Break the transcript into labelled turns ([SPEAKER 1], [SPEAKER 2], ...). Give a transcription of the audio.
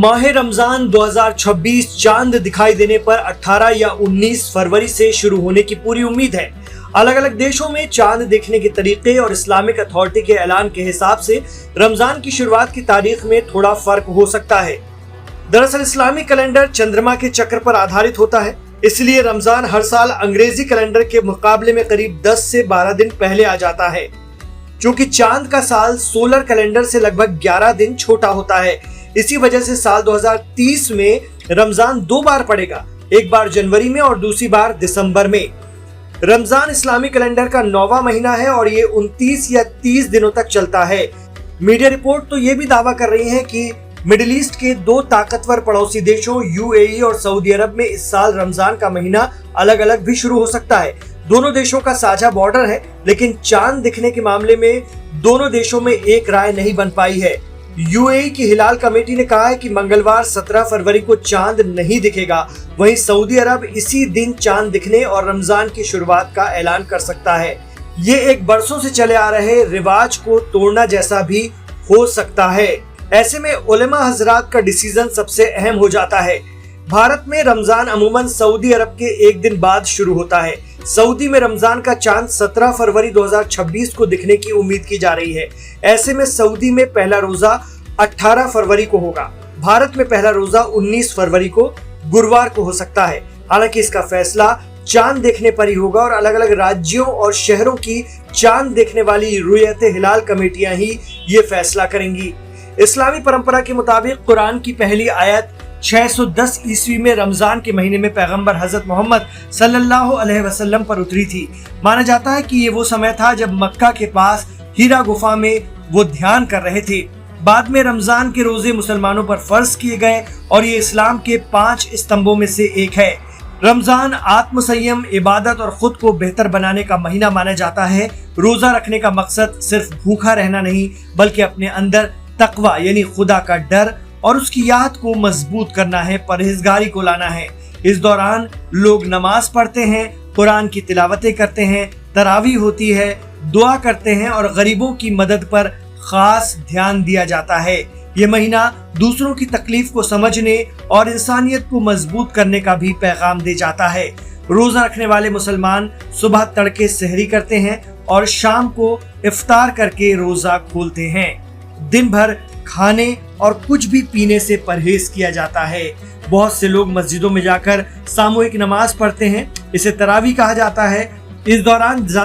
[SPEAKER 1] माह रमजान 2026 चांद दिखाई देने पर 18 या 19 फरवरी से शुरू होने की पूरी उम्मीद है। अलग अलग देशों में चांद देखने के तरीके और इस्लामिक अथॉरिटी के ऐलान के हिसाब से रमजान की शुरुआत की तारीख में थोड़ा फर्क हो सकता है। दरअसल इस्लामी कैलेंडर चंद्रमा के चक्र पर आधारित होता है, इसलिए रमजान हर साल अंग्रेजी कैलेंडर के मुकाबले में करीब 10 से 12 दिन पहले आ जाता है। चूंकि चांद का साल सोलर कैलेंडर से लगभग 11 दिन छोटा होता है, इसी वजह से साल 2030 में रमजान 2 बार पड़ेगा, एक बार जनवरी में और दूसरी बार दिसंबर में। रमजान इस्लामी कैलेंडर का 9वां महीना है और ये 29 या 30 दिनों तक चलता है। मीडिया रिपोर्ट तो ये भी दावा कर रही है कि मिडिल ईस्ट के 2 ताकतवर पड़ोसी देशों यूएई और सऊदी अरब में इस साल रमजान का महीना अलग अलग भी शुरू हो सकता है। दोनों देशों का साझा बॉर्डर है, लेकिन चांद दिखने के मामले में दोनों देशों में एक राय नहीं बन पाई है। यूएई की हिलाल कमेटी ने कहा है कि मंगलवार 17 फरवरी को चांद नहीं दिखेगा, वहीं सऊदी अरब इसी दिन चांद दिखने और रमजान की शुरुआत का ऐलान कर सकता है। ये एक बरसों से चले आ रहे रिवाज को तोड़ना जैसा भी हो सकता है। ऐसे में उलेमा हजरात का डिसीजन सबसे अहम हो जाता है। भारत में रमजान अमूमन सऊदी अरब के एक दिन बाद शुरू होता है। सऊदी में रमजान का चांद 17 फरवरी 2026 को दिखने की उम्मीद की जा रही है। ऐसे में सऊदी में पहला रोजा 18 फरवरी को होगा। भारत में पहला रोजा 19 फरवरी को गुरुवार को हो सकता है। हालांकि इसका फैसला चांद देखने पर ही होगा और अलग अलग राज्यों और शहरों की चांद देखने वाली रुयत हिलाल कमेटियां ही ये फैसला करेंगी। इस्लामी परंपरा के मुताबिक कुरान की पहली आयत 610 ईस्वी में रमजान के महीने में पैगंबर हजरत मोहम्मद सल्लल्लाहु अलैहि वसल्लम पर उतरी थी। माना जाता है कि ये वो समय था जब मक्का के पास हीरा गुफा में वो ध्यान कर रहे थे। बाद में रमजान के रोजे मुसलमानों पर फर्ज किए गए और ये इस्लाम के 5 स्तंभों में से एक है। रमजान आत्मसंयम, इबादत और खुद को बेहतर बनाने का महीना माना जाता है। रोजा रखने का मकसद सिर्फ भूखा रहना नहीं, बल्कि अपने अंदर तकवा यानी खुदा का डर और उसकी याद को मजबूत करना है, परहेजगारी को लाना है। इस दौरान लोग नमाज पढ़ते हैं, कुरान की तिलावतें करते हैं, तरावीह होती है, दुआ करते हैं और गरीबों की मदद पर खास ध्यान दिया जाता है। ये महीना दूसरों की तकलीफ को समझने और इंसानियत को मजबूत करने का भी पैगाम दे जाता है। रोजा रखने वाले मुसलमान सुबह तड़के सहरी करते हैं और शाम को इफ्तार करके रोजा खोलते हैं। दिन भर खाने और कुछ भी पीने से परहेज किया जाता है। बहुत से लोग मस्जिदों में जाकर सामूहिक नमाज पढ़ते हैं, इसे तरावी कहा जाता है। इस दौरान